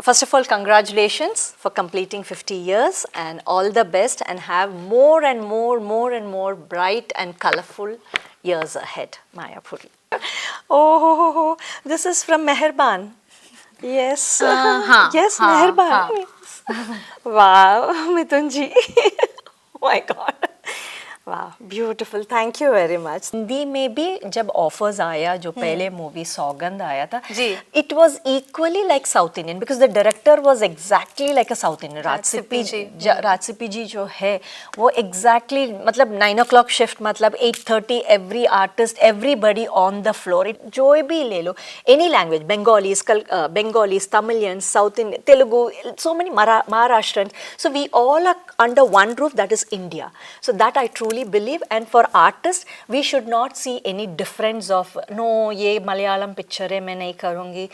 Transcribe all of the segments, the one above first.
First of all, congratulations for completing 50 years and all the best, and have more and more bright and colorful years ahead, Mayapuri. Oh, this is from Meherban. Yes. Yes, Meherban. Wow, Mithun ji. Oh my God. वाह beautiful, thank you very much. Hindi में भी जब offers आया, जो पहले movie Saugandh आया था जी, it was equally like South Indian, because the director was exactly like a South Indian. Raj Sippy ji जो है वो एग्जैक्टली मतलब 9 o'clock शिफ्ट मतलब 8:30 every artist everybody on the floor. जो भी ले लो, any language, Bengalis, Tamilians, South Indian, Telugu, so many Maharashtrians. So we all are under one roof, that is India. So that I truly believe, and for artists we should not see any difference of no ये Malayalam picture है मैं नहीं करूँगी,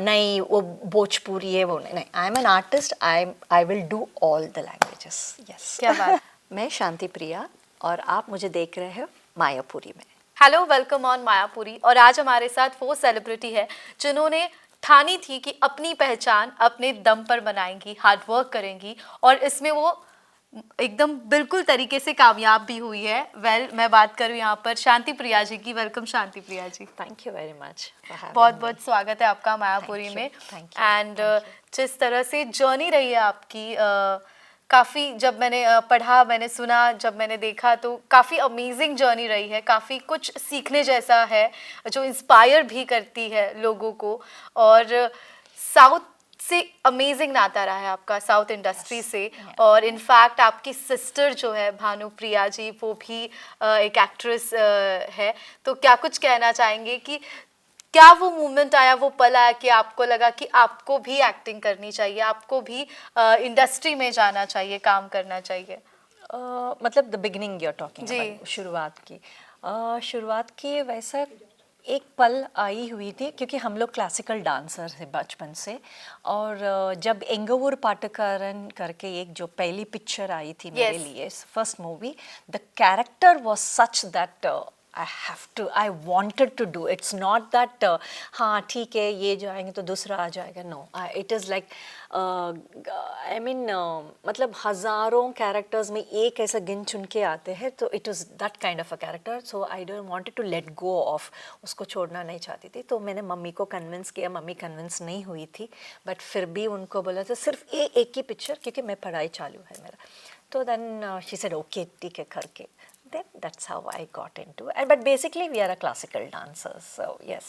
नहीं वो भोजपुरी है वो नहीं. I am an artist, I will do all the languages. Yes. क्या बात. मैं शांति प्रिया और आप मुझे देख रहे हो मायापुरी में. Hello, welcome on Mayapuri. और आज हमारे साथ वो सेलिब्रिटी है जिन्होंने ठानी थी कि अपनी पहचान अपने दम पर बनाएंगी, हार्ड वर्क करेंगी, और इसमें वो एकदम बिल्कुल तरीके से कामयाब भी हुई है. मैं बात करूँ यहाँ पर शांति प्रिया जी की. Welcome Shanti Priya ji. Thank you very much. बहुत बहुत स्वागत है आपका मायापुरी में. एंड जिस तरह से जर्नी रही है आपकी, काफ़ी जब मैंने पढ़ा, मैंने सुना, जब मैंने देखा तो काफ़ी अमेजिंग जर्नी रही है. काफ़ी कुछ सीखने जैसा है जो इंस्पायर भी करती है लोगों को. और साउथ से अमेजिंग नाता रहा है आपका, साउथ इंडस्ट्री से. और इनफैक्ट आपकी सिस्टर जो है भानुप्रिया जी, वो भी एक एक्ट्रेस है. तो क्या कुछ कहना चाहेंगे कि क्या वो मोमेंट आया, वो पल आया कि आपको लगा कि आपको भी एक्टिंग करनी चाहिए, आपको भी इंडस्ट्री में जाना चाहिए, काम करना चाहिए? मतलब the beginning you are talking, शुरुआत की वैसा एक पल आई हुई थी, क्योंकि हम लोग क्लासिकल डांसर थे बचपन से. और जब एंगवूर पाटकारन करके एक जो पहली पिक्चर आई थी मेरे लिए, first movie, the character was such that I wanted to do. It's not that हाँ ठीक है ये जो आएंगे तो दूसरा आ जाएगा. No, it is like I mean मतलब हजारों कैरेक्टर्स में एक ऐसा गिन चुन के आते हैं, तो it was that kind of a character. So I don't wanted to let go of, उसको छोड़ना नहीं चाहती थी. तो मैंने मम्मी को कन्विंस किया, मम्मी कन्विंस नहीं हुई थी, बट फिर भी उनको बोला था सिर्फ एक ही पिक्चर, क्योंकि मैं पढ़ाई चालू है मेरा. तो then she said okay ठीक है करके. Then that's how I got into it. But basically we are a classical dancers, so yes.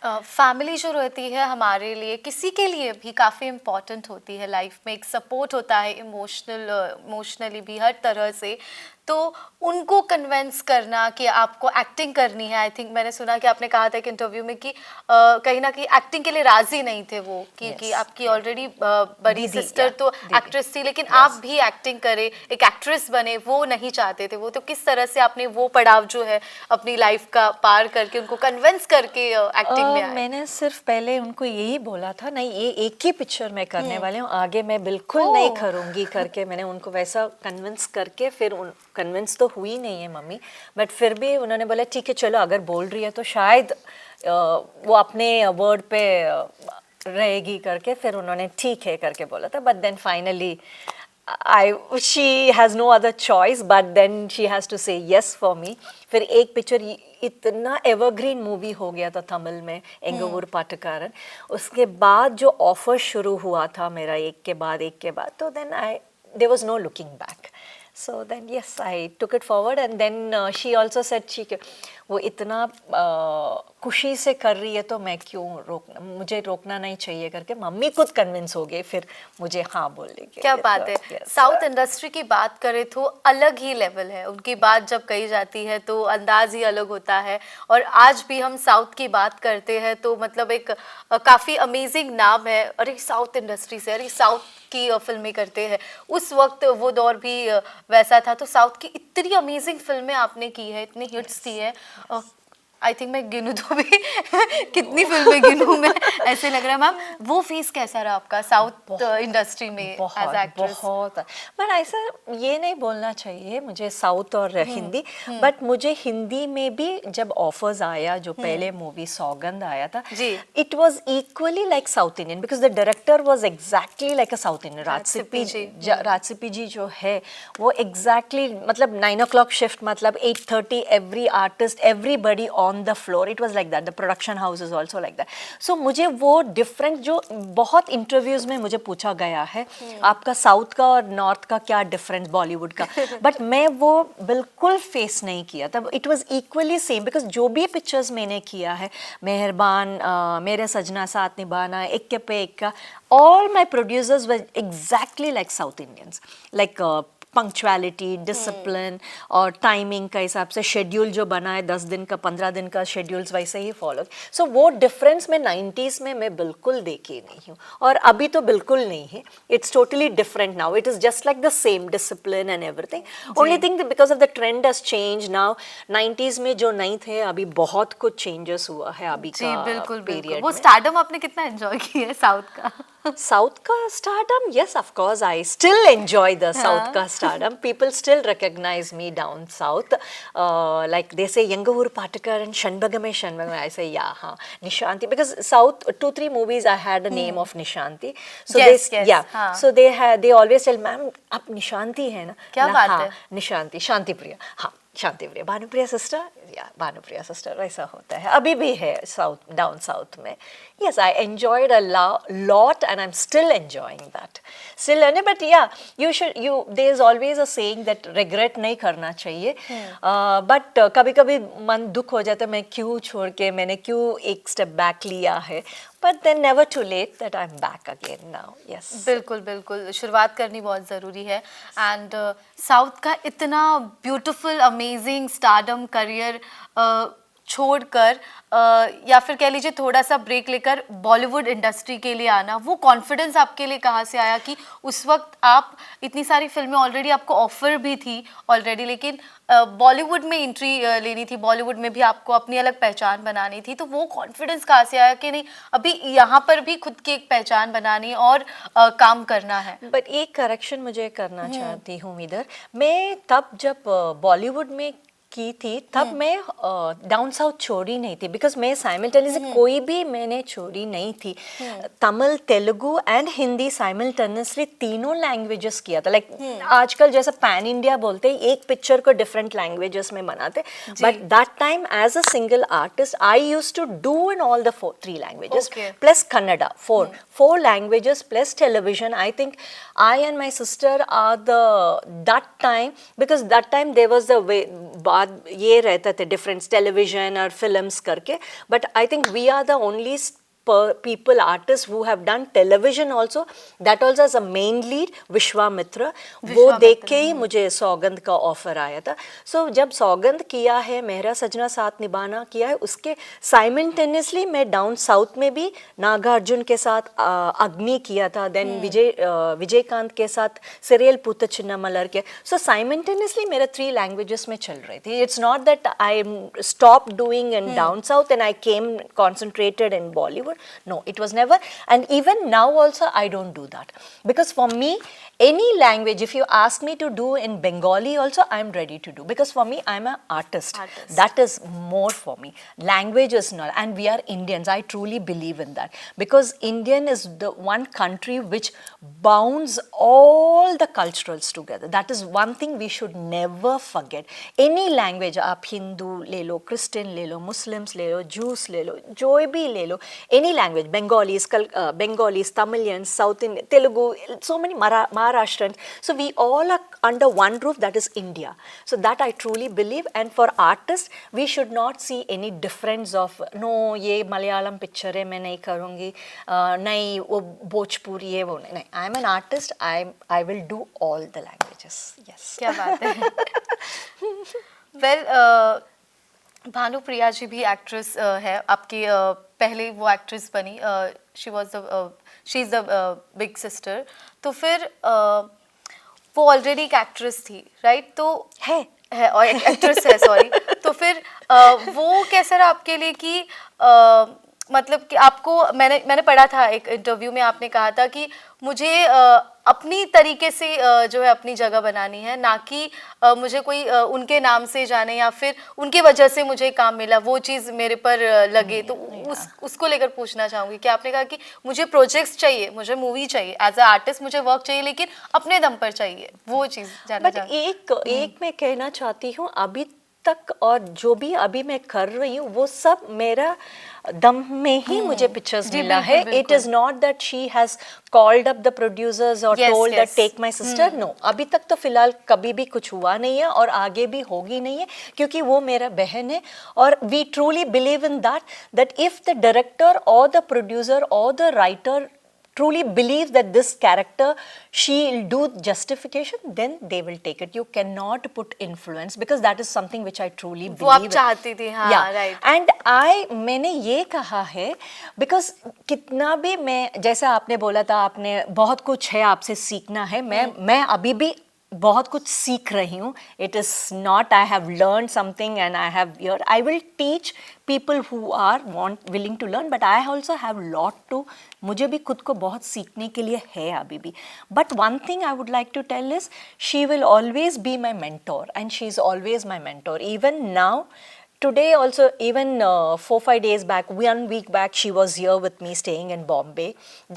Family जो रहती है हमारे लिए, किसी के लिए भी काफ़ी इम्पॉर्टेंट होती है लाइफ में. एक सपोर्ट होता है इमोशनली भी, हर तरह से. तो उनको कन्विंस करना कि आपको एक्टिंग करनी है. आई थिंक मैंने सुना कि आपने कहा था एक इंटरव्यू में कि कहीं ना कहीं एक्टिंग के लिए राजी नहीं थे वो, क्योंकि आपकी ऑलरेडी बड़ी सिस्टर तो एक्ट्रेस थी, लेकिन आप भी एक्टिंग करें, एक एक्ट्रेस बने, वो नहीं चाहते थे वो. तो किस तरह से आपने वो पड़ाव जो है अपनी लाइफ का पार करके उनको कन्विंस करके एक्टिंग में आए? मैंने सिर्फ पहले उनको यही बोला था, नहीं ये एक ही पिक्चर में करने वाले हूँ, आगे मैं बिल्कुल नहीं करूँगी करके. मैंने उनको वैसा कन्विंस करके, फिर कन्विंस तो हुई नहीं है मम्मी, बट फिर भी उन्होंने बोला ठीक है चलो, अगर बोल रही है तो शायद वो अपने वर्ड पे रहेगी करके. फिर उन्होंने ठीक है करके बोला था. But then finally she has no other choice, but then she has to say yes for me. फिर एक पिक्चर इतना एवरग्रीन मूवी हो गया था तमिल में, एंगवूर पाटकारन. उसके बाद जो ऑफर शुरू हुआ था मेरा एक के बाद, तो then there was no looking back. So then yes, I took it forward, and then she also said वो इतना खुशी से कर रही है तो मैं क्यों मुझे रोकना नहीं चाहिए करके. मम्मी खुद कन्विंस हो गए फिर मुझे हाँ बोलने के. क्या बात है. साउथ इंडस्ट्री की बात करें तो अलग ही लेवल है. उनकी बात जब कही जाती है तो अंदाज ही अलग होता है. और आज भी हम साउथ की बात करते हैं तो मतलब एक काफ़ी अमेजिंग नाम है. अरे साउथ इंडस्ट्री से, अरे साउथ की फिल्में करते हैं. उस वक्त वो दौर भी वैसा था. तो साउथ की इतनी अमेजिंग फिल्में आपने की है, इतनी हिट्स थी है. आई थिंक मैं गिनूं तो भी कितनी फिल्में गिनूं मैं, ऐसे लग रहा है। मैम वो फेस कैसा रहा आपका साउथ इंडस्ट्री में एज एक्ट्रेस? बहुत पर ऐसा ये नहीं बोलना चाहिए मुझे साउथ और हिंदी, बट मुझे हिंदी में भी जब ऑफर्स आया, जो पहले मूवी सौगंध आया था, जी। It was equally like South Indian because the director was exactly like a South Indian. Raj Sippy ji जो है वो एग्जैक्टली मतलब 9 o'clock शिफ्ट मतलब 8:30 every artist everybody on the floor, it was like that. The production house is also like that. So मुझे वो different, जो बहुत interviews में मुझे पूछा गया है आपका साउथ का और नॉर्थ का क्या डिफरेंस बॉलीवुड का, बट मैं वो बिल्कुल फेस नहीं किया तब। It was equally same because जो भी पिक्चर्स मैंने किया है, मेहरबान, मेरे सजना साथ निभाना, एक पे एक का, all my producers were exactly like South Indians, like punctuality, discipline और टाइमिंग का हिसाब से शेड्यूल जो बना है 10 दिन का 15 दिन का शेड्यूल्स वैसे ही फॉलो। सो वो डिफरेंस में 90s में मैं बिल्कुल देखी नहीं हूँ और अभी तो बिल्कुल नहीं है। It's totally different now, it is just like the same discipline and everything. Only thing because of the trend has change now. 90s में जो नहीं थे अभी बहुत कुछ चेंजेस हुआ है अभी जी, का बिल्कुल बिल्कुल। पीरियड वो में। स्टारडम आपने कितना एंजॉय किया है साउथ का? South ka stardom, yes, of course, I still enjoy the South ka stardom. People still recognize me down south. Like they say, Yangavur Patakar and Shanbagame Shanbagame. I say, yeah, हाँ, Nishanti. Because South, 2-3 movies I had a name of Nishanti. So Yes, they, yes, yeah. हाँ. So they always tell, ma'am, आप निशांति है ना? क्या ना, बात हाँ, है? निशांति, शांति प्रिया, हाँ, शांति प्रिया, भानुप्रिया सिस्टर, या भानुप्रिया सिस्टर, ऐसा होता है, अभी भी है साउथ, डाउन साउथ में। Yes, I enjoyed a lot and I'm still enjoying that. Still learning, but yeah, there's always a saying that regret नहीं करना चाहिए। But कभी-कभी मन दुख हो जाता है, मैं क्यों छोड़ के, मैंने क्यों एक स्टेप बैक लिया है। But then never too late that I'm back again now. Yes. बिल्कुल बिल्कुल, शुरुआत करनी बहुत ज़रूरी है। एंड साउथ का इतना ब्यूटीफुल अमेजिंग स्टारडम करियर छोड़कर या फिर कह लीजिए थोड़ा सा ब्रेक लेकर बॉलीवुड इंडस्ट्री के लिए आना, वो कॉन्फिडेंस आपके लिए कहाँ से आया कि उस वक्त आप इतनी सारी फिल्में ऑलरेडी आपको ऑफर भी थी ऑलरेडी, लेकिन बॉलीवुड में एंट्री लेनी थी, बॉलीवुड में भी आपको अपनी अलग पहचान बनानी थी, तो वो कॉन्फिडेंस कहाँ से आया कि नहीं अभी यहाँ पर भी खुद की एक पहचान बनानी और काम करना है? बट एक करेक्शन मुझे करना चाहती हूँ इधर। मैं तब जब बॉलीवुड में की थी तब मैं डाउन साउथ छोड़ी नहीं थी बिकॉज मैं साइमल्टेनियसली कोई भी मैंने छोड़ी नहीं थी। तमिल, तेलुगु एंड हिंदी साइमल्टेनियसली तीनों लैंग्वेजेस किया था। लाइक आजकल जैसे पैन इंडिया बोलते हैं, एक पिक्चर को डिफरेंट लैंग्वेजेस में बनाते, but that time as a single artist I used to do in all the 3 languages plus Kannada, four languages plus television. I think I and my sister are that time, because that time there was the way ये रहते थे difference television और films करके, but I think we are the only people, artists who have done television also, that also as a main lead, Vishwamitra. वो देख के ही मुझे सौगंध का ऑफर आया था। सो जब सौगंध किया है, मेरा सजना साथ निभाना किया है, उसके साइमल्टेनियसली मैं डाउन साउथ में भी नागार्जुन के साथ अग्नि किया था, देन विजयकांत के साथ सिरियल पुत्त चिन्ना मलर के। सो साइमल्टेनियसली मेरे 3 लैंग्वेजेस में चल रही थी। It's not that I stop doing in down south and I came concentrated in Bollywood. No, it was never, and even now also I don't do that, because for me any language, if you ask me to do in Bengali also, I'm ready to do, because for me I'm an artist. That is more for me. Language is not, and we are Indians, I truly believe in that, because Indian is the one country which bounds all the culturals together. That is one thing we should never forget. Any language, आप हिंदू ले लो, Christian ले लो, Muslims ले लो, juice ले लो, जो भी ले लो, any language, Bengalis, Tamilians, South Indian, Telugu, so many Maharashtrians. So we all are under one roof, that is India. So that I truly believe, and for artists, we should not see any difference of, no, ये Malayalam picture है मैं नहीं करूँगी, नहीं वो भोजपुरी है वो नहीं। I am an artist, I will do all the languages. Yes. क्या बात है। Well, भानुप्रिया जी भी एक्ट्रेस है आपकी, पहले वो एक्ट्रेस बनी, she is the big sister, तो फिर वो ऑलरेडी एक एक्ट्रेस थी, राइट? तो है और एक्ट्रेस है, सॉरी। तो फिर वो कैसा रहा आपके लिए कि मतलब कि आपको मैंने पढ़ा था एक इंटरव्यू में, आपने कहा था कि मुझे अपनी तरीके से जो है अपनी जगह बनानी है, ना कि मुझे कोई उनके नाम से जाने या फिर उनके वजह से मुझे काम मिला वो चीज़ मेरे पर लगे। तो उसको लेकर पूछना चाहूँगी कि आपने कहा कि मुझे प्रोजेक्ट्स चाहिए, मुझे मूवी चाहिए, एज अ आर्टिस्ट मुझे वर्क चाहिए, लेकिन अपने दम पर चाहिए, वो चीज़ जानना बट एक मैं कहना चाहती हूँ, अभी तक और जो भी अभी मैं कर रही हूँ वो सब मेरा दम में ही मुझे पिक्चर्स जी, मिला बिल्कुल, है. It is not that she has called up the producers और Yes, told that yes. Take my sister. No, अभी तक तो फिलहाल कभी भी कुछ हुआ नहीं है और आगे भी होगी नहीं है, क्योंकि वो मेरा बहन है. और we truly believe in that if the director और द प्रोड्यूसर और the writer truly believe that this character she'll do justification, then they will take it. You cannot put influence, because that is something which I truly वो आप believe in. चाहती थी, हाँ, Yeah. Right. And मैंने ये कहा है, because कितना भी मैं, जैसा आपने बोला था, आपने बहुत कुछ है आपसे सीखना है, मैं अभी भी बहुत कुछ सीख रही हूँ. It is not I have learn something and I have yeah I will teach people who are want willing to learn, but I also have lot to. मुझे भी खुद को बहुत सीखने के लिए है अभी भी. But one thing I would like to tell is, she will always be my mentor and she is always my mentor. Even now, today also, even 4-5 days back, 1 week back, she was here with me staying in Bombay.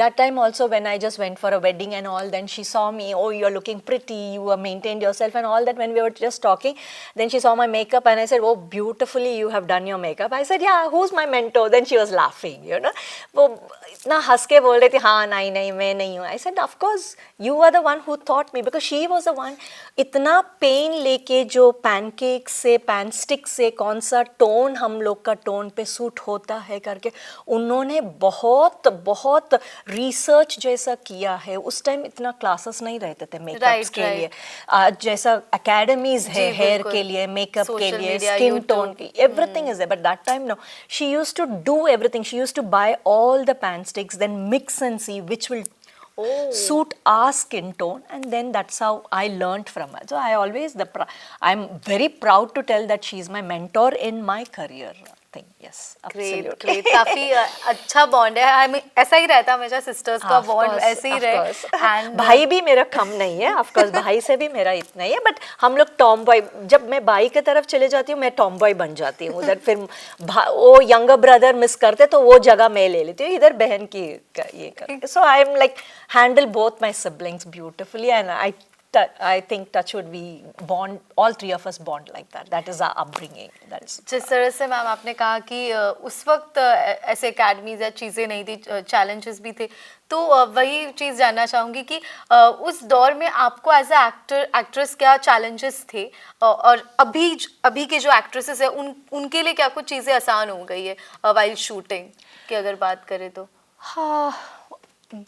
That time also, when I just went for a wedding and all, then she saw me, oh, you're looking pretty, you have maintained yourself and all that. When we were just talking, then she saw my makeup and I said, oh, beautifully you have done your makeup. I said, yeah, who's my mentor? Then she was laughing, you know. वो इतना हंस के बोल रही थी, हाँ नहीं नहीं मैं नहीं हूँ. I said, of course you are the one who taught me, because she was the one. इतना पेन लेके जो पैनकेक से, पैन स्टिक से कौन सा टोन हम लोग का टोन पे सूट होता है करके उन्होंने बहुत बहुत रिसर्च जैसा किया है. उस टाइम इतना क्लासेस नहीं रहते थे मेकअप्स के लिए. आज जैसा एकेडमीज है हेयर के लिए, मेकअप के लिए, स्किन टोन की, everything is there. But that time no, she used to do everything. She used to buy all the pan sticks, then mix and see which will suit our skin tone, and then that's how I learned from her. So I always I'm very proud to tell that she's my mentor in my career thing. Yes, absolutely. Great, काफी अच्छा bond है. I mean ऐसा ही रहता है हमेशा, sisters का bond ऐसे ही रहे. एंड भाई भी मेरा कम नहीं है, ऑफ कोर्स भाई से भी मेरा इतना ही है. बट हम लोग टॉम बॉय, जब मैं भाई की तरफ चले जाती हूँ मैं टॉम बॉय बन जाती हूँ उधर. फिर वो यंगर ब्रदर मिस करते तो वो जगह मैं ले लेती हूँ, इधर बहन की ये करके. So I am like handle both my siblings beautifully, and I think touch would we bond, all three of us bond like that. That is our upbringing. That is. जिस तरह से मैम आपने कहा कि उस वक्त ऐसे एकेडमीज या चीज़ें नहीं थी, चैलेंजेस भी थे, तो वही चीज़ जानना चाहूँगी कि उस दौर में आपको एज ए एक्ट्रेस क्या चैलेंजेस थे, और अभी के जो एक्ट्रेसेस है उनके लिए क्या कुछ चीज़ें आसान हो गई है वाइल शूटिंग की अगर बात करें तो? हाँ,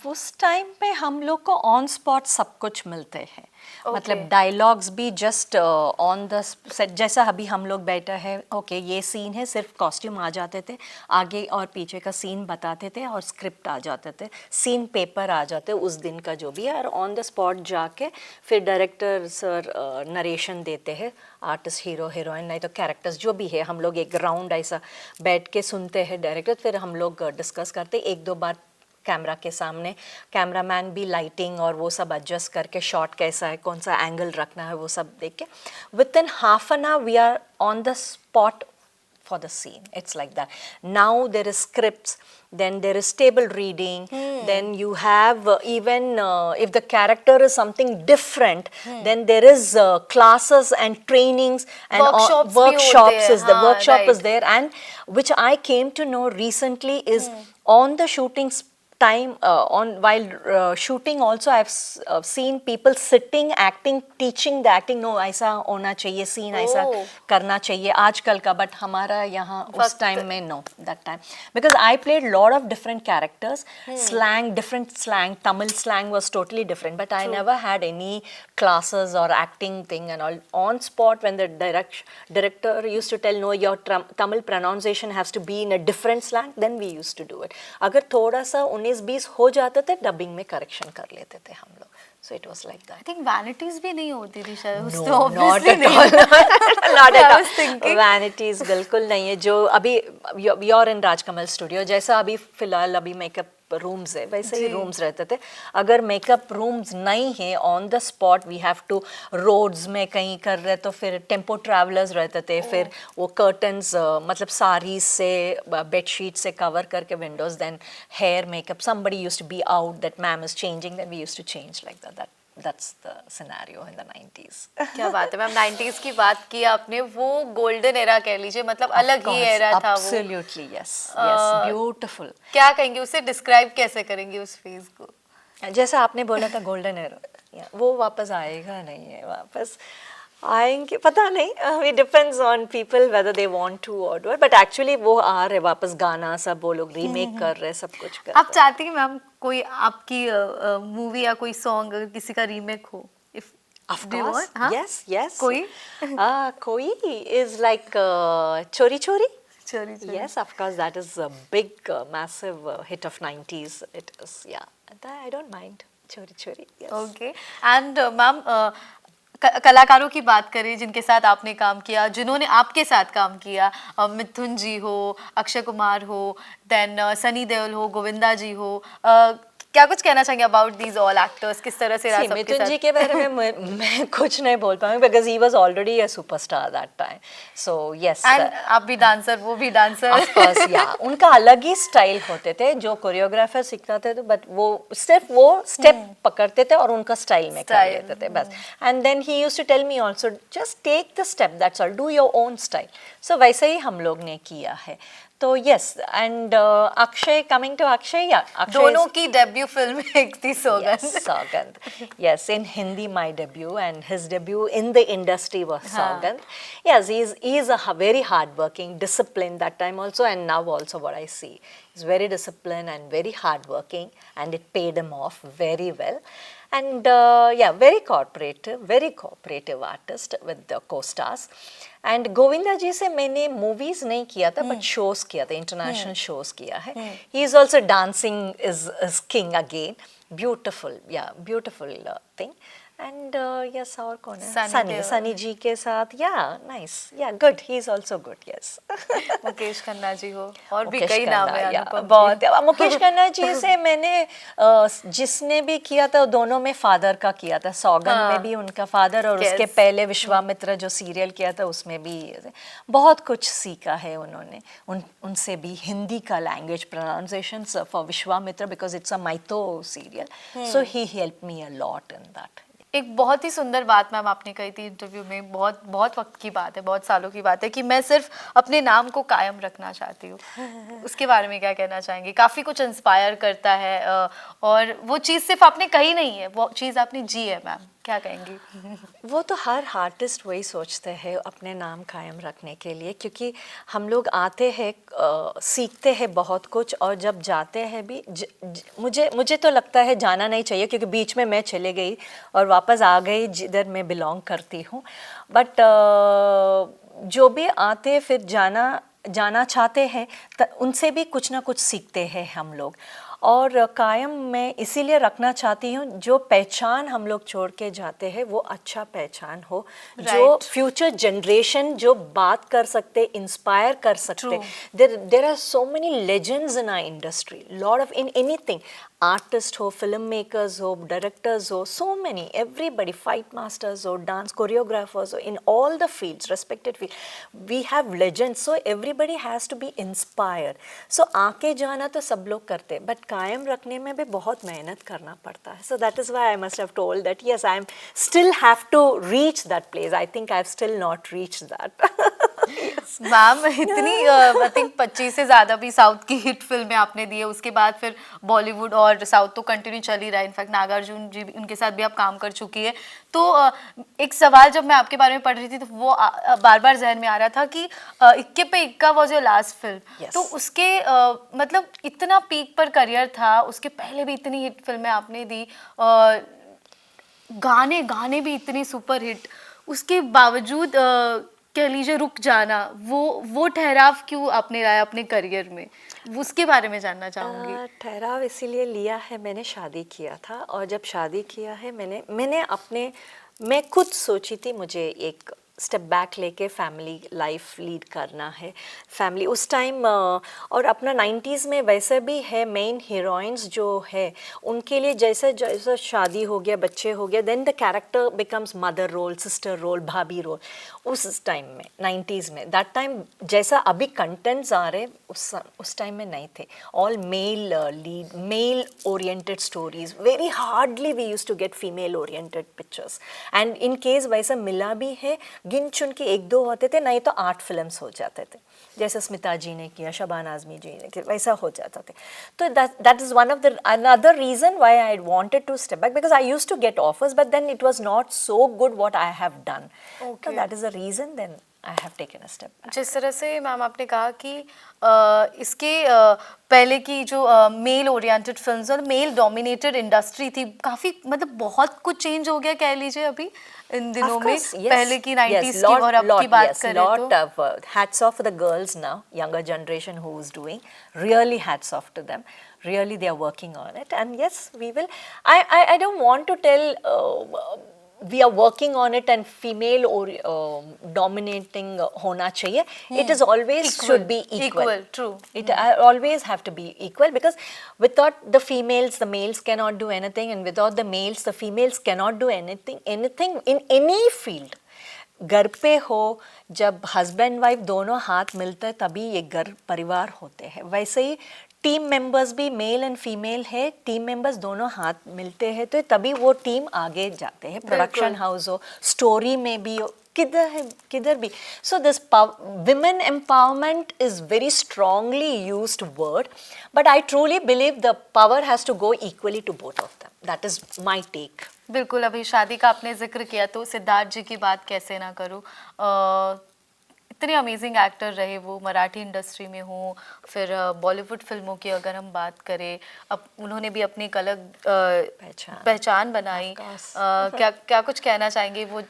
उस टाइम पे हम लोग को ऑन स्पॉट सब कुछ मिलते हैं. मतलब डायलॉग्स भी जस्ट ऑन द सेट. जैसा अभी हम लोग बैठे हैं, ओके ये सीन है, सिर्फ कॉस्ट्यूम आ जाते थे, आगे और पीछे का सीन बताते थे और स्क्रिप्ट आ जाते थे, सीन पेपर आ जाते उस दिन का जो भी है, और ऑन द स्पॉट जाके फिर डायरेक्टर सर नरेशन देते हैं. आर्टिस्ट, हीरो हीरोइन, नहीं तो कैरेक्टर्स जो भी है, हम लोग एक राउंड ऐसा बैठ के सुनते हैं डायरेक्टर. फिर हम लोग डिस्कस करते 1-2 बार कैमरा के सामने. कैमरामैन भी लाइटिंग और वो सब एडजस्ट करके, शॉट कैसा है, कौन सा एंगल रखना है, वो सब देख के within half an hour we are on the spot for the scene. It's like that. Now there is scripts, then there is table reading, then you have even if the character is something different, then there is classes and trainings and workshops is the workshop is there. And which I came to know recently is on the shooting time, while shooting also I've seen people sitting, acting, teaching the acting. No, ऐसा होना चाहिए, scene ऐसा करना चाहिए आजकल का. But हमारा यहाँ उस टाइम में no, that time, because I played lot of different characters, slang, different slang. Tamil slang was totally different, but I never had any classes or acting thing and all. On spot, when the director used to tell, no, your Tamil pronunciation has to be in a different slang, then we used to do it. अगर थोड़ा सा 19-20 हो जाते थे, dubbing में correction कर लेते थे हम लोग. So it was like that. I think vanities भी नहीं होती थी शायद उस No, तो not obviously at नहीं all. Not I at all. was thinking. Vanities बिल्कुल नहीं है. जो अभी you're in राजकमल स्टूडियो, जैसा अभी फिलहाल अभी मेकअप रूम्स है वैसे ही जी। रूम्स रहते थे. अगर मेकअप रूम्स नहीं है on the spot we have to roads में कहीं कर रहे तो फिर टेम्पो ट्रैवलर्स रहते थे. फिर वो कर्टन्स मतलब साड़ी से बेडशीट से कवर करके windows, then hair makeup, somebody used to be out, that ma'am is changing, then we used to change like that. That's the scenario in the 90s. क्या बात है मैम, 90s की बात की आपने, वो गोल्डन एरा कह लीजिए, मतलब अलग ही एरा था वो. Absolutely, yes, yes, beautiful. क्या कहेंगे उसे डिस्क्राइब कैसे करेंगे उस फेज को? जैसा आपने बोला था गोल्डन एरा, वो वापस आएगा नहीं है. वापस आएंगे पता नहीं, it depends on people whether they want to or not, but actually वो आ रहे वापस, गाना सब वो लोग रीमेक कर रहे, सब कुछ कर आप चाहती हैं मैम कोई आपकी मूवी या कोई सॉन्ग अगर किसी का रीमेक हो? If Of course, yes, yes. कोई Koi is like Chori Chori. चोरी चोरी. Yes, of course, that is a big, massive hit of 90s. It is, yeah. I don't mind Chori Chori. Yes. Okay. And ma'am कलाकारों की बात करें जिनके साथ आपने काम किया, जिन्होंने आपके साथ काम किया, मिथुन जी हो, अक्षय कुमार हो, देन सनी देओल हो, गोविंदा जी हो, क्या कुछ कहना चाहेंगे अबाउट दीज ऑल एक्टर्स? किस तरह से रहा सबके मिथुन साथ? जी के बारे में मैं कुछ नहीं बोल पाऊंगी because he was already a superstar that time. So yes, and आप भी डांसर, वो भी डांसर. ऑफ कोर्स, या उनका अलग ही स्टाइल होते थे जो कोरियोग्राफर सिखाते थे, बट वो सिर्फ वो स्टेप पकड़ते थे और उनका स्टाइल में कर लेते थे बस. And then he used to tell me also, just take the step, that's all, do your own style. So वैसे ही हम लोग ने किया है. तो yes, and Akshay, coming to Akshay, या अक्षय दोनों की डेब्यू फिल्म एक थी सौगंध. Yes, Saugandh. Yes, in Hindi my debut, and his debut in the industry was Saugandh. Yes, he's a very hardworking, disciplined that time also, and now also what I see. He's very disciplined and very hardworking, and it paid him off very well. And yeah, very cooperative artist with the co-stars. And Govinda ji से मैंने movies नहीं किया था but shows किया था, international shows किया है. ही is also dancing is king again. Beautiful, या ब्यूटिफुल थिंग. एंड यस, और कौन है? सनी जी के साथ, या नाइस, या good, he is also good. Yes, Mukesh Khanna ji हो, और भी कई नाम है, अनुपम बहुत. मुकेश खन्ना जी से मैंने जिसने भी किया था दोनों में फादर का किया था. सौगंध में भी उनका फादर, और उसके पहले विश्वामित्र जो सीरियल किया था उसमें भी बहुत कुछ सीखा है उन्होंने. उनसे भी हिंदी का language pronunciation for Vishwamitra, because it's a mytho serial, so he help me a lot in that. एक बहुत ही सुंदर बात मैम आपने कही थी इंटरव्यू में, बहुत बहुत वक्त की बात है, बहुत सालों की बात है, कि मैं सिर्फ अपने नाम को कायम रखना चाहती हूँ. उसके बारे में क्या कहना चाहेंगे? काफ़ी कुछ इंस्पायर करता है, और वो चीज़ सिर्फ आपने कही नहीं है, वो चीज़ आपने जी है मैम. क्या कहेंगी? वो तो हर आर्टिस्ट वही सोचते हैं अपने नाम कायम रखने के लिए, क्योंकि हम लोग आते हैं, सीखते हैं बहुत कुछ, और जब जाते हैं भी मुझे तो लगता है जाना नहीं चाहिए, क्योंकि बीच में मैं चले गई और वापस आ गई जिधर मैं बिलोंग करती हूँ. बट जो भी आते फिर जाना चाहते हैं उनसे भी कुछ ना कुछ सीखते हैं हम लोग. और कायम मैं इसीलिए रखना चाहती हूँ, जो पहचान हम लोग छोड़ के जाते हैं वो अच्छा पहचान हो, जो फ्यूचर जनरेशन जो बात कर सकते, इंस्पायर कर सकते. There are so many legends in our industry, lot of, in anything, artist हो, फिल्म मेकर्स हो, डायरेक्टर्स हो, so many, everybody, fight masters हो, डांस कोरियोग्राफर्स हो, in all the fields, respected field, we have legends. So everybody has to be inspired. So आके जाना तो सब लोग करते, बट कायम रखने में भी बहुत मेहनत करना पड़ता है. So that is why I must have told that yes, I am still have to reach that place. I think I have still not reached that. Ma'am इतनी आई थिंक 25 से ज़्यादा भी साउथ की हिट फिल्में आपने दी है, उसके बाद फिर बॉलीवुड और साउथ तो कंटिन्यू चल ही रहा है. इनफैक्ट नागार्जुन जी उनके साथ भी आप काम कर चुकी है. तो एक सवाल जब मैं आपके बारे में पढ़ रही थी तो वो बार बार जहन में आ रहा था कि इक्के पे इक्का वॉज योर लास्ट फिल्म. तो उसके मतलब इतना पीक पर करियर था, उसके पहले भी इतनी हिट फिल्में आपने दी, गाने भी इतनी सुपर हिट, उसके बावजूद कह लीजिए रुक जाना, वो ठहराव क्यों आपने लाया अपने करियर में, उसके बारे में जानना चाहूँगी। ठहराव इसीलिए लिया है, मैंने शादी किया था और जब शादी किया है मैं खुद सोची थी मुझे एक स्टेप बैक लेके फैमिली लाइफ लीड करना है। फैमिली उस टाइम और अपना 90s में वैसे भी है, मेन हीरोइंस जो है उनके लिए जैसे जैसे शादी हो गया, बच्चे हो गया, then the character becomes mother role, sister role, भाभी रोल। उस टाइम में 90s में दैट टाइम जैसा अभी कंटेंट्स आ रहे उस टाइम में नहीं थे। All male lead, male oriented stories, very hardly we use to get female oriented pictures, and in case वैसा मिला भी है गिन चुन के 1-2 होते थे, नहीं तो 8 फिल्म्स हो जाते थे, जैसे स्मिता जी ने किया, शबान आजमी जी ने किया, वैसा हो जाता थे। तो that is one of the another reason why I wanted to step back, because I used to get offers but then it was not so good what I have done. So that is the reason then I have taken a step back. जिस तरह से ma'am आपने कहा कि इसके पहले की जो मेल ओरिएंटेड फिल्म्स और मेल डोमिनेटेड इंडस्ट्री थी, काफ़ी मतलब बहुत कुछ चेंज हो गया कह लीजिए अभी इन दिनों में, पहले की 90s की और अब की बात करें तो hats off for the girls now, younger generation who is doing, really hats off to them. Really they are working on it, and yes we will. I don't want to tell we are working on it and female or dominating होना चाहिए. It is always should be equal. True. It always have to be equal, because without the females the males cannot do anything, and without the males the females cannot do anything in any field. घर पे हो, जब husband wife दोनों हाथ मिलते हैं तभी ये घर परिवार होते हैं। वैसे ही टीम मेंबर्स भी मेल एंड फीमेल है, टीम मेंबर्स दोनों हाथ मिलते हैं तो तभी वो टीम आगे जाते हैं। प्रोडक्शन हाउस हो, स्टोरी में भी हो, किधर भी। So this women empowerment is very strongly used word, but I truly believe the power has to go equally to both of them. That is my take. बिल्कुल, अभी शादी का आपने जिक्र किया तो सिद्धार्थ जी की बात कैसे ना करूँ। इतने अमेजिंग एक्टर रहे वो, मराठी इंडस्ट्री में हो, फिर बॉलीवुड फिल्मों की अगर हम बात करें, अब उन्होंने भी अपनी एक अलग पहचान बनाई। क्या कुछ कहना चाहेंगे, वो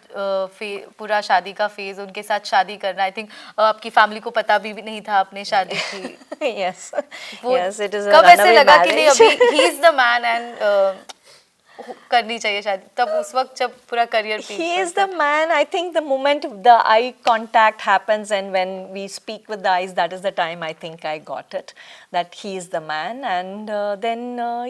पूरा शादी का फेज, उनके साथ शादी करना, आई थिंक आपकी फैमिली को पता भी नहीं था आपने शादी की। Yes, it is a कब ऐसे runaway लगा कि नहीं marriage. अभी he is the man and करनी चाहिए शादी, तब उस वक्त जब पूरा career He is the man. I think the moment the eye contact happens and when we speak with the eyes, that is the time I think I got it, that he is the man. And then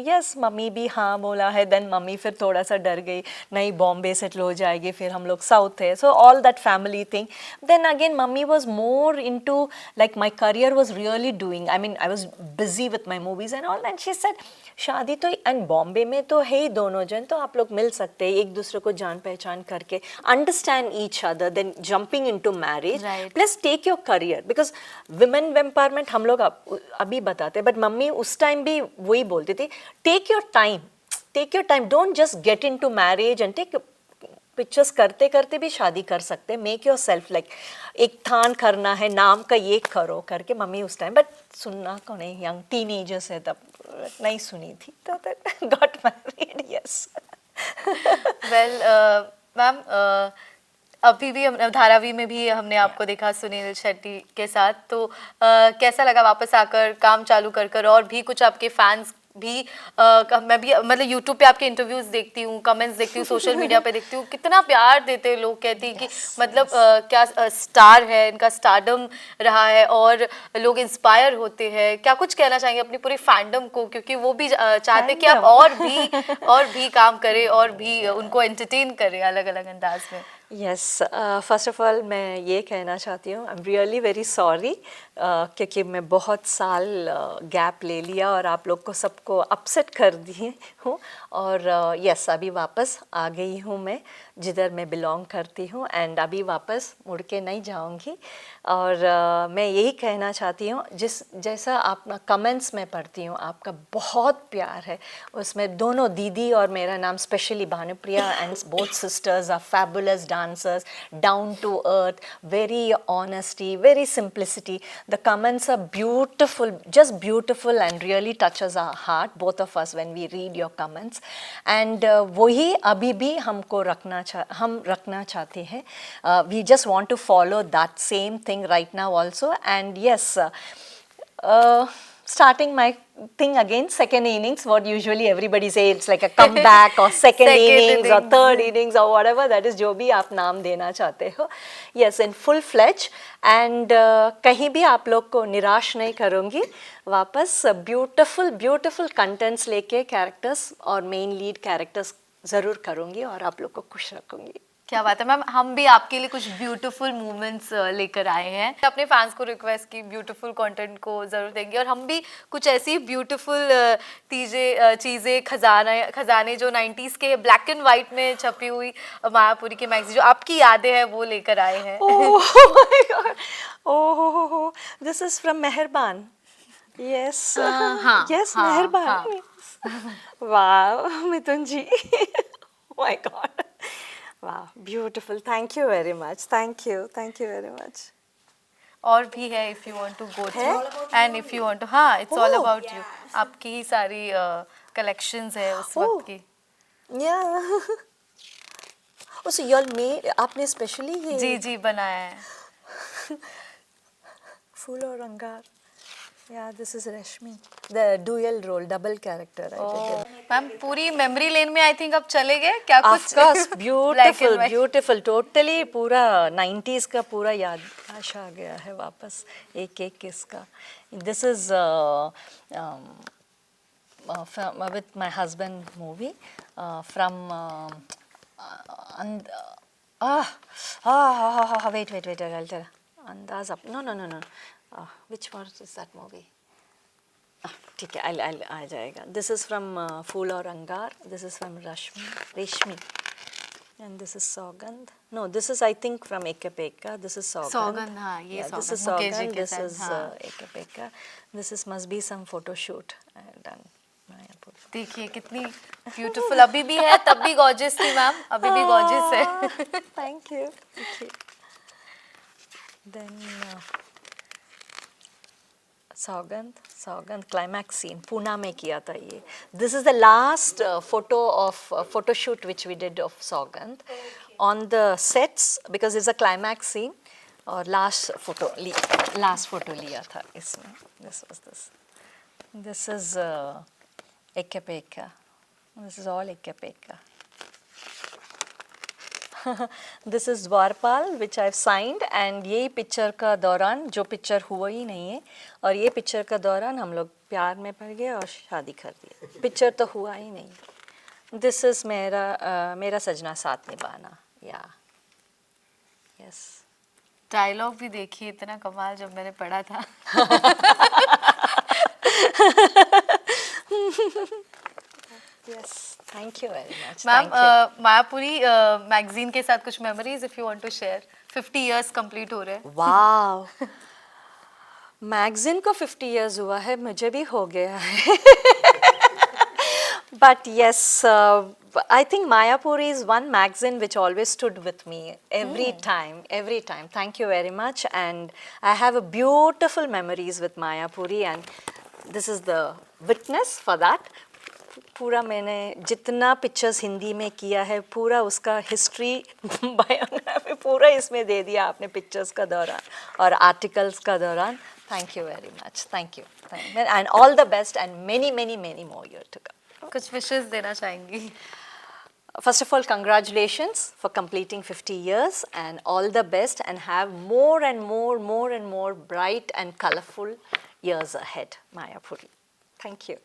yes, mummy भी हाँ बोला है, then mummy फिर थोड़ा सा डर गई, नहीं बॉम्बे सेटल हो जाएगी, फिर हम लोग साउथ है, so all that family thing. Then again mummy was more into, like my career was really doing, I mean I was busy with my movies and all, and she said शादी तो and Bombay में तो है ही दोनों जन, तो आप लोग मिल सकते हैं एक दूसरे को जान पहचान करके, understand each other, then jumping into marriage, plus take your career, because women empowerment हम लोग अभी बताते हैं, बट मम्मी उस टाइम भी वही बोलती थी, take your time, don't just get into marriage and take pictures करते करते भी शादी कर सकते हैं, मेक योर सेल्फ लाइक एक थान करना है, नाम का ये करो करके मम्मी उस टाइम, बट सुनना कौन है, यंग टीनेजर्स है तब नहीं सुनी थी, तो got married. Yes well ma'am, अभी भी धारावी में भी हमने आपको देखा सुनील शेट्टी के साथ, तो कैसा लगा वापस आकर काम चालू कर और भी कुछ आपके फैंस भी मैं भी मतलब यूट्यूब पे आपके इंटरव्यूज देखती हूँ, कमेंट्स देखती हूँ, सोशल मीडिया पे देखती हूँ, कितना प्यार देते हैं लोग, कहती हैं कि मतलब क्या स्टार है, इनका स्टारडम रहा है और लोग इंस्पायर होते हैं। क्या कुछ कहना चाहेंगे अपनी पूरी फैंडम को, क्योंकि वो भी चाहते हैं कि आप और भी काम करें और भी उनको एंटरटेन करें अलग अलग अंदाज में। यस, फर्स्ट ऑफ ऑल मैं ये कहना चाहती हूँ, I am really very sorry, क्योंकि मैं बहुत साल गैप ले लिया और आप लोग को सबको अपसेट कर दी हूँ, और यस अभी वापस आ गई हूँ मैं जिधर मैं बिलोंग करती हूँ, एंड अभी वापस मुड़ के नहीं जाऊँगी। और मैं यही कहना चाहती हूँ, जैसा आप कमेंट्स में पढ़ती हूँ, आपका बहुत प्यार है, उसमें दोनों दीदी और मेरा नाम specially Bhanupriya, and both sisters are fabulous dancers, down to earth, very honesty, very simplicity. The comments are beautiful, just beautiful, and really touches our heart, both of us, when we read your comments. And वही अभी भी हम रखना चाहते हैं. We just want to follow that same thing right now also. And yes, starting my thing again, second innings, what usually everybody say, it's like a comeback or second innings or third innings or whatever, that is जो भी आप नाम देना चाहते हो. Yes, in full fledged. And कहीं भी आप लोग को निराश नहीं करूँगी. वापस beautiful contents लेके characters और main lead characters ज़रूर करूँगी और आप लोग को खुश रखूँगी. क्या बात है मैम, हम भी आपके लिए कुछ ब्यूटीफुल मोमेंट्स लेकर आए हैं. अपने फैंस को रिक्वेस्ट की ब्यूटीफुल कंटेंट को जरूर देंगे और हम भी कुछ ऐसी ब्यूटीफुल चीज़ें खजाने जो 90s के ब्लैक एंड वाइट में छपी हुई मायापुरी के मैगजीन जो आपकी यादें हैं वो लेकर आए हैं. Oh, this is from Meherban. Yes, हाँ, yes, हाँ, Meherban. हाँ. Wow, Mithun ji. Oh my God. Wow, beautiful. Thank you very much. Thank you very much. और भी है if you want to go through and if you want to, हाँ, it's all about you. आपकी ही सारी collections है उस वक्त की. Yeah. Oh, so you all made, आपने specially ये जी बनाया है. फूल और अंगार. Yeah, this is Rashmi. The dual role, double character. Ma'am पूरी मेमोरी लेन में आई थिंक अब चले गए क्या कुछ? Of course, beautiful, white. beautiful. Totally पूरा 90s का पूरा याद आ गया है वापस एक इसका. This is with my husband movie from wait, I'll tell. Andaz up. No. Which one is that movie? ठीक है, I'll आ जाएगा. This is from फूल और अंगार. This is from Reshmi. And this is Saugandh. No, this is I think from Eka Peka. This is Saugandh. Saugandh, हाँ, ये Yeah, this is Saugandh. Mukesh ji Saugandh. के This साथ, is हाँ. Eka Peka. This is must be some photo shoot I have done. देखिए कितनी beautiful अभी भी है, तब भी गॉर्जियस थी मैम, अभी भी गॉर्जियस है. Thank you. Then Saugandh climax scene Pune में किया था ये. This is the last photo shoot which we did of Saugandh on the sets because it's a climax scene और last photo लिया था इसमें. This is Eka Peka. This is all Eka Peka. This is Dwarpal which I've signed and यही picture का दौरान जो picture हुआ ही नहीं है और ये पिक्चर का दौरान हम लोग प्यार में पड़ गए और शादी कर दी. पिक्चर तो हुआ ही नहीं. This is मेरा सजना साथ निभाना. Yeah. Yes. डायलॉग भी देखिए इतना कमाल जब मैंने पढ़ा था. Yes. Thank you very much. Ma'am Mayapuri magazine के साथ कुछ memories if you want to share. 50 years complete हो रहे हैं. वाह. मैगजीन को 50 इयर्स हुआ है, मुझे भी हो गया है. But yes, I think Mayapuri is one magazine which always stood with me every time. Thank you very much. And I have a beautiful memories with Mayapuri and this is the witness for that. पूरा मैंने जितना pictures Hindi में किया है पूरा उसका history biography पूरा इसमें दे दिया आपने पिक्चर्स का दौरान और आर्टिकल्स का दौरान. Thank you very much. Thank you. And all the best and many more years to come. कुछ विशेष देना चाहेंगी? First of all, congratulations for completing 50 years and all the best and have more and more bright and colorful years ahead, Mayapuri. Thank you.